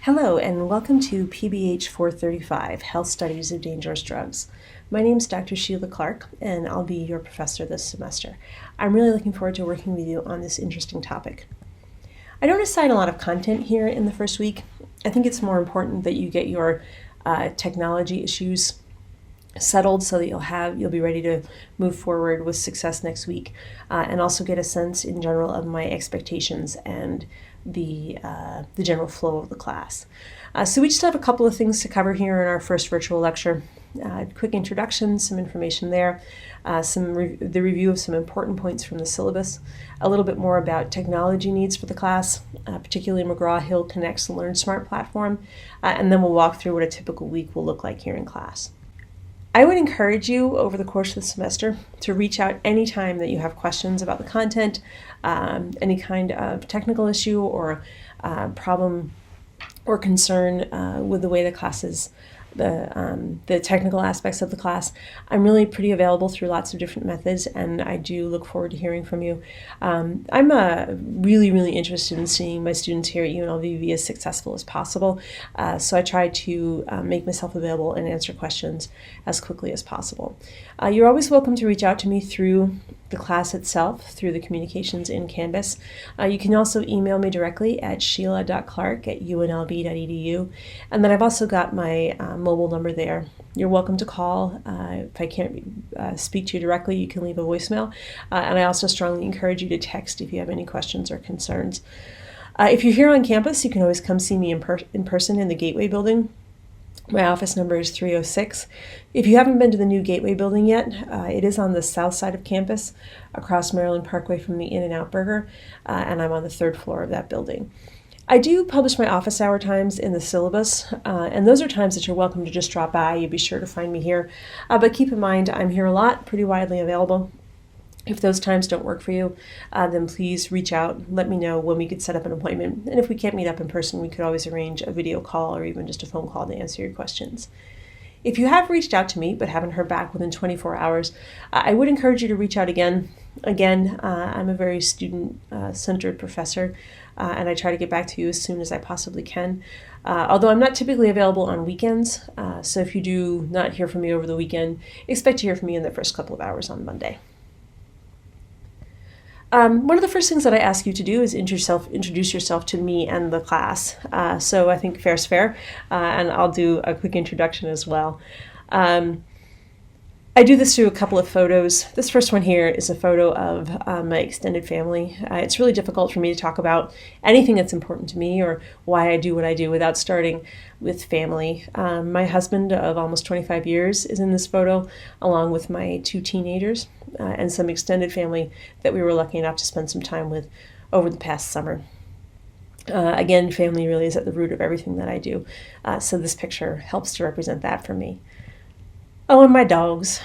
Hello and welcome to PBH435, Health Studies of Dangerous Drugs. My name is Dr. Sheila Clark and I'll be your professor this semester. I'm really looking forward to working with you on this interesting topic. I don't assign a lot of content here in the first week. I think it's more important that you get your technology issues settled so that you'll be ready to move forward with success next week, and also get a sense in general of my expectations and the general flow of the class. So we just have a couple of things to cover here in our first virtual lecture. Quick introduction, some information there, the review of some important points from the syllabus, a little bit more about technology needs for the class, particularly McGraw-Hill Connect's LearnSmart platform, and then we'll walk through what a typical week will look like here in class. I would encourage you over the course of the semester to reach out anytime that you have questions about the content, any kind of technical issue or problem or concern with the way the class is, the technical aspects of the class. I'm really pretty available through lots of different methods, and I do look forward to hearing from you. I'm really interested in seeing my students here at UNLV be as successful as possible, so I try to make myself available and answer questions as quickly as possible. You're always welcome to reach out to me through the class itself, through the communications in Canvas. You can also email me directly at sheila.clark@unlv.edu, and then I've also got my mobile number there. You're welcome to call. If I can't speak to you directly, you can leave a voicemail, and I also strongly encourage you to text if you have any questions or concerns. If you're here on campus, you can always come see me in person in the Gateway building. My office number is 306. If you haven't been to the new Gateway building yet, it is on the south side of campus, across Maryland Parkway from the In-N-Out Burger, and I'm on the third floor of that building. I do publish my office hour times in the syllabus, and those are times that you're welcome to just drop by. You'll be sure to find me here. But keep in mind, I'm here a lot, pretty widely available. If those times don't work for you, then please reach out, let me know when we could set up an appointment. And if we can't meet up in person, we could always arrange a video call or even just a phone call to answer your questions. If you have reached out to me but haven't heard back within 24 hours, I would encourage you to reach out again. I'm a very student-centered professor, and I try to get back to you as soon as I possibly can. Although I'm not typically available on weekends, so if you do not hear from me over the weekend, expect to hear from me in the first couple of hours on Monday. One of the first things that I ask you to do is introduce yourself to me and the class. So I think fair's fair, and I'll do a quick introduction as well. I do this through a couple of photos. This first one here is a photo of my extended family. It's really difficult for me to talk about anything that's important to me or why I do what I do without starting with family. My husband of almost 25 years is in this photo, along with my two teenagers and some extended family that we were lucky enough to spend some time with over the past summer. Again, family really is at the root of everything that I do, so this picture helps to represent that for me. Oh, and my dogs.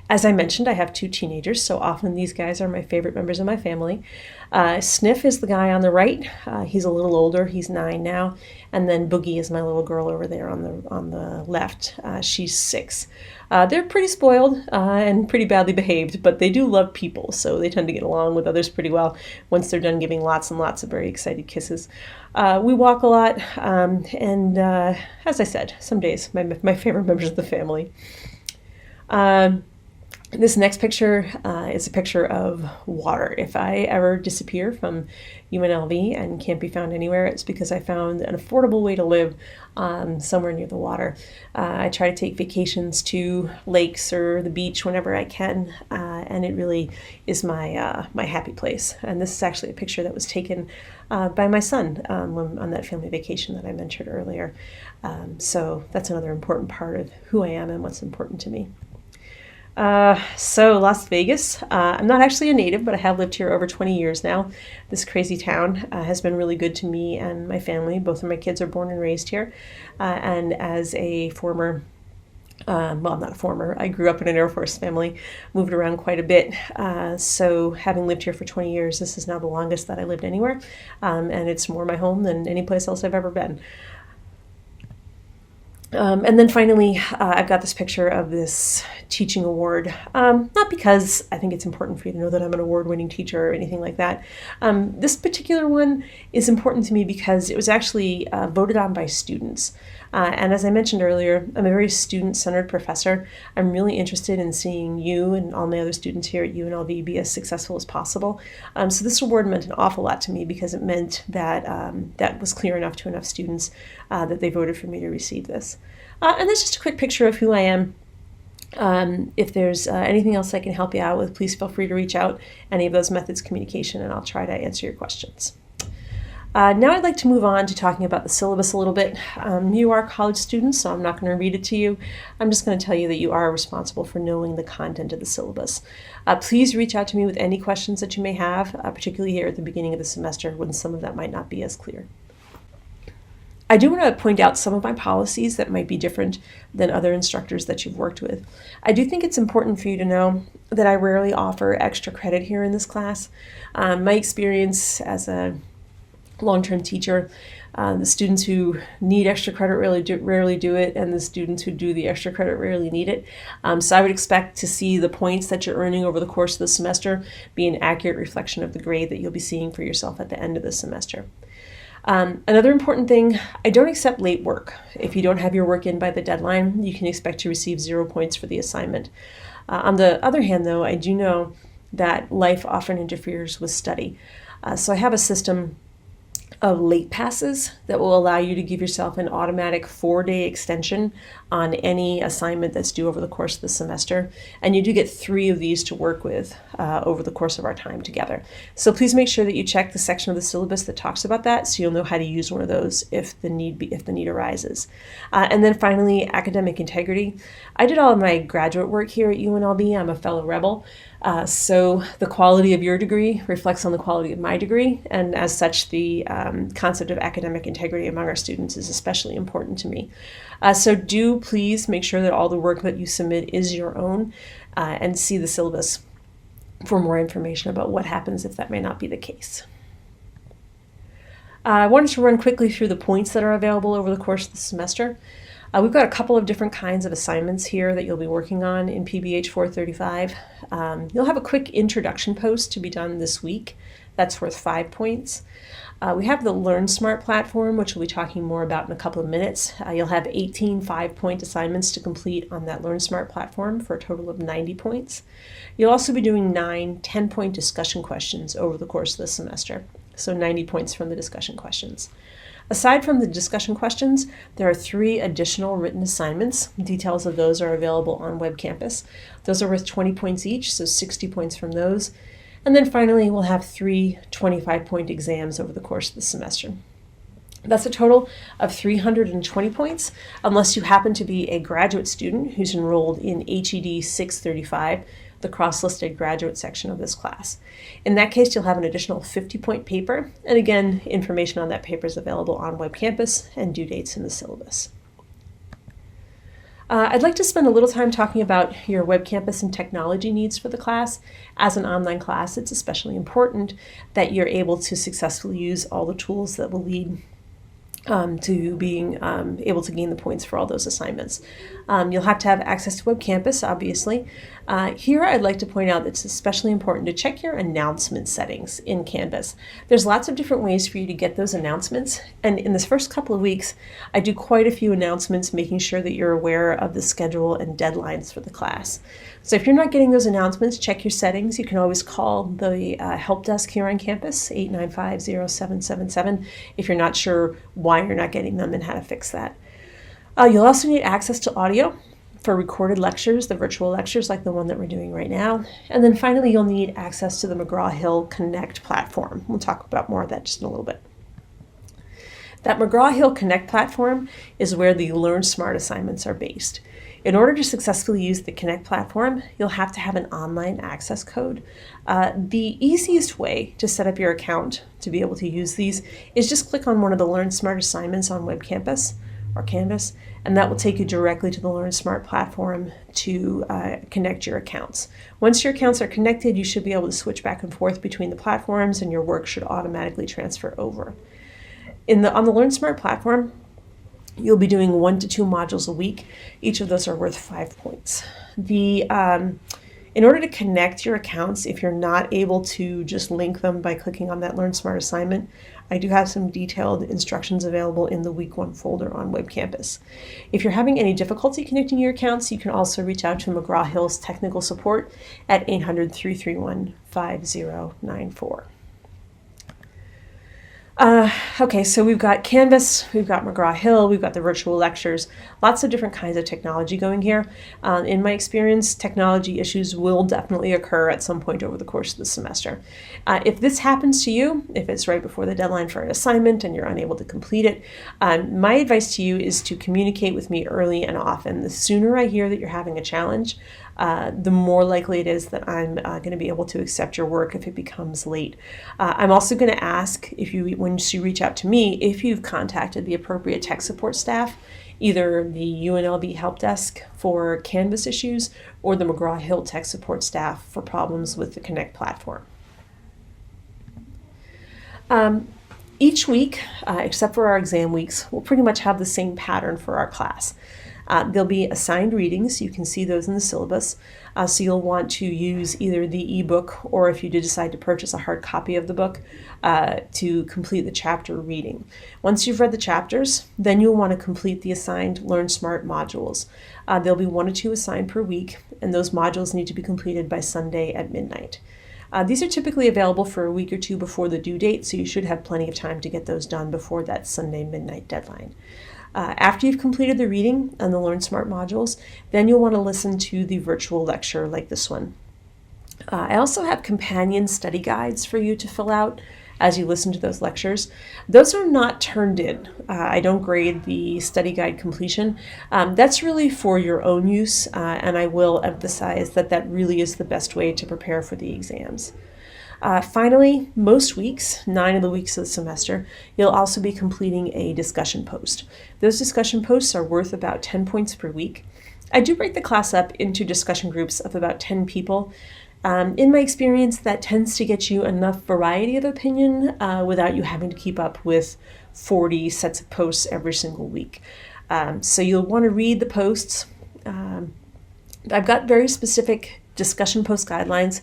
As I mentioned, I have two teenagers, so often these guys are my favorite members of my family. Sniff is the guy on the right. He's a little older. He's 9 now. And then Boogie is my little girl over there on the left. She's 6. They're pretty spoiled and pretty badly behaved, but they do love people, so they tend to get along with others pretty well once they're done giving lots and lots of very excited kisses. We walk a lot, and as I said, some days my favorite members of the family. This next picture is a picture of water. If I ever disappear from UNLV and can't be found anywhere, it's because I found an affordable way to live somewhere near the water. I try to take vacations to lakes or the beach whenever I can, and it really is my happy place. And this is actually a picture that was taken by my son on that family vacation that I mentioned earlier. So that's another important part of who I am and what's important to me. So Las Vegas, I'm not actually a native, but I have lived here over 20 years now. This crazy town has been really good to me and my family. Both of my kids are born and raised here. And as a former, well, not a former, I grew up in an Air Force family, moved around quite a bit. So having lived here for 20 years, this is now the longest that I lived anywhere. And it's more my home than any place else I've ever been. And then finally, I've got this picture of this teaching award, not because I think it's important for you to know that I'm an award-winning teacher or anything like that. This particular one is important to me because it was actually voted on by students. And as I mentioned earlier, I'm a very student-centered professor. I'm really interested in seeing you and all my other students here at UNLV be as successful as possible. So this award meant an awful lot to me because it meant that that was clear enough to enough students that they voted for me to receive this. And that's just a quick picture of who I am. If there's anything else I can help you out with, please feel free to reach out, any of those methods of communication, and I'll try to answer your questions. Now I'd like to move on to talking about the syllabus a little bit. You are college students, so I'm not going to read it to you. I'm just going to tell you that you are responsible for knowing the content of the syllabus. Please reach out to me with any questions that you may have, particularly here at the beginning of the semester when some of that might not be as clear. I do want to point out some of my policies that might be different than other instructors that you've worked with. I do think it's important for you to know that I rarely offer extra credit here in this class. My experience as a long-term teacher, the students who need extra credit rarely do it, and the students who do the extra credit rarely need it. So I would expect to see the points that you're earning over the course of the semester be an accurate reflection of the grade that you'll be seeing for yourself at the end of the semester. Another important thing, I don't accept late work. If you don't have your work in by the deadline, you can expect to receive 0 points for the assignment. On the other hand, though, I do know that life often interferes with study. So I have a system of late passes that will allow you to give yourself an automatic 4-day extension on any assignment that's due over the course of the semester. And you do get 3 of these to work with over the course of our time together. So please make sure that you check the section of the syllabus that talks about that so you'll know how to use one of those if the need arises. And then finally, academic integrity. I did all of my graduate work here at UNLV. I'm a fellow Rebel. So the quality of your degree reflects on the quality of my degree, and as such, the concept of academic integrity among our students is especially important to me. So do please make sure that all the work that you submit is your own, and see the syllabus for more information about what happens if that may not be the case. I wanted to run quickly through the points that are available over the course of the semester. We've got a couple of different kinds of assignments here that you'll be working on in PBH435. You'll have a quick introduction post to be done this week. That's worth 5 points. We have the Learn Smart platform, which we'll be talking more about in a couple of minutes. You'll have 18 5-point assignments to complete on that Learn Smart platform for a total of 90 points. You'll also be doing 9 10-point discussion questions over the course of the semester, so 90 points from the discussion questions. Aside from the discussion questions, there are 3 additional written assignments. Details of those are available on Web Campus. Those are worth 20 points each, so 60 points from those. And then finally, we'll have 3 25-point exams over the course of the semester. That's a total of 320 points, unless you happen to be a graduate student who's enrolled in HED 635, the cross-listed graduate section of this class. In that case, you'll have an additional 50-point paper, and again, information on that paper is available on Web Campus and due dates in the syllabus. I'd like to spend a little time talking about your Web Campus and technology needs for the class. As an online class, it's especially important that you're able to successfully use all the tools that will lead to being able to gain the points for all those assignments. You'll have to have access to Web Campus, obviously. Here I'd like to point out that it's especially important to check your announcement settings in Canvas. There's lots of different ways for you to get those announcements, and in this first couple of weeks I do quite a few announcements making sure that you're aware of the schedule and deadlines for the class. So if you're not getting those announcements, check your settings. You can always call the help desk here on campus, 895-0777, if you're not sure why you're not getting them and how to fix that. You'll also need access to audio for recorded lectures, the virtual lectures like the one that we're doing right now. And then finally, you'll need access to the McGraw-Hill Connect platform. We'll talk about more of that just in a little bit. That McGraw-Hill Connect platform is where the Learn Smart assignments are based. In order to successfully use the Connect platform, you'll have to have an online access code. The easiest way to set up your account to be able to use these is just click on one of the Learn Smart assignments on Web Campus or Canvas, and that will take you directly to the Learn Smart platform to connect your accounts. Once your accounts are connected, you should be able to switch back and forth between the platforms, and your work should automatically transfer over. On the Learn Smart platform, You'll be doing 1 to 2 modules a week. Each of those are worth 5 points. In order to connect your accounts, if you're not able to just link them by clicking on that Learn Smart assignment, I do have some detailed instructions available in the Week 1 folder on Web Campus. If you're having any difficulty connecting your accounts, you can also reach out to McGraw-Hill's technical support at 800-331-5094. Okay, so we've got Canvas, we've got McGraw-Hill, we've got the virtual lectures, lots of different kinds of technology going here. In my experience, technology issues will definitely occur at some point over the course of the semester. If this happens to you, if it's right before the deadline for an assignment and you're unable to complete it, my advice to you is to communicate with me early and often. The sooner I hear that you're having a challenge, the more likely it is that I'm going to be able to accept your work if it becomes late. I'm also going to ask, when you reach out to me, if you've contacted the appropriate tech support staff, either the UNLV help desk for Canvas issues or the McGraw-Hill tech support staff for problems with the Connect platform. Each week, except for our exam weeks, we'll pretty much have the same pattern for our class. There'll be assigned readings. You can see those in the syllabus. So you'll want to use either the ebook or if you do decide to purchase a hard copy of the book to complete the chapter reading. Once you've read the chapters, then you'll want to complete the assigned Learn Smart modules. There'll be 1 or 2 assigned per week, and those modules need to be completed by Sunday at midnight. These are typically available for a week or 2 before the due date, so you should have plenty of time to get those done before that Sunday midnight deadline. After you've completed the reading and the Learn Smart modules, then you'll want to listen to the virtual lecture like this one. I also have companion study guides for you to fill out as you listen to those lectures. Those are not turned in. I don't grade the study guide completion. That's really for your own use, and I will emphasize that that really is the best way to prepare for the exams. Finally, most weeks, 9 of the weeks of the semester, you'll also be completing a discussion post. Those discussion posts are worth about 10 points per week. I do break the class up into discussion groups of about 10 people. In my experience, that tends to get you enough variety of opinion without you having to keep up with 40 sets of posts every single week. So you'll want to read the posts. I've got very specific discussion post guidelines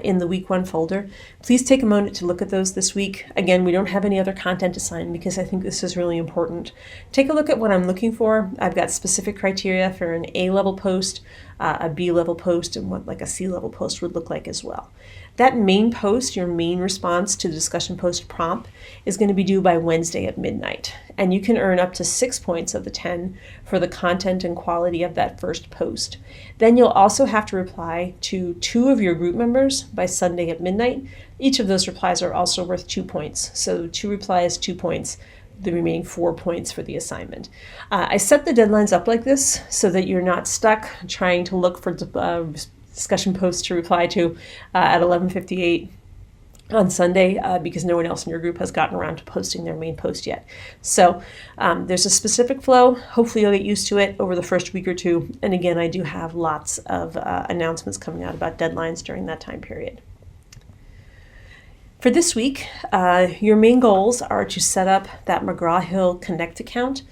in the Week 1 folder. Please take a moment to look at those this week. Again, we don't have any other content assigned because I think this is really important. Take a look at what I'm looking for. I've got specific criteria for an A-level post, a B-level post, and what like a C-level post would look like as well. That main post, your main response to the discussion post prompt, is going to be due by Wednesday at midnight. And you can earn up to 6 points of the 10 for the content and quality of that first post. Then you'll also have to reply to 2 of your group members by Sunday at midnight. Each of those replies are also worth 2 points. So 2 replies, 2 points, the remaining 4 points for the assignment. I set the deadlines up like this so that you're not stuck trying to look for discussion posts to reply to at 11:58 on Sunday because no one else in your group has gotten around to posting their main post yet. So there's a specific flow. Hopefully you'll get used to it over the first week or 2. And again, I do have lots of announcements coming out about deadlines during that time period. For this week, your main goals are to set up that McGraw-Hill Connect account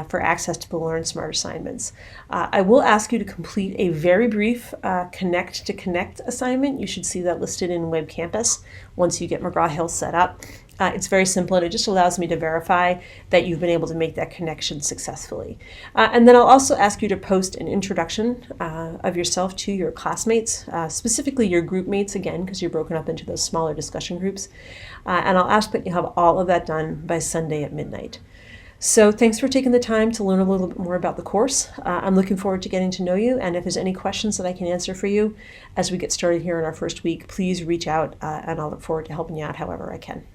for access to the Learn Smart assignments. I will ask you to complete a very brief Connect to Connect assignment. You should see that listed in Web Campus once you get McGraw-Hill set up. It's very simple and it just allows me to verify that you've been able to make that connection successfully. And then I'll also ask you to post an introduction of yourself to your classmates, specifically your group mates again, because you're broken up into those smaller discussion groups. And I'll ask that you have all of that done by Sunday at midnight. So thanks for taking the time to learn a little bit more about the course. I'm looking forward to getting to know you, and if there's any questions that I can answer for you as we get started here in our first week, please reach out and I'll look forward to helping you out however I can.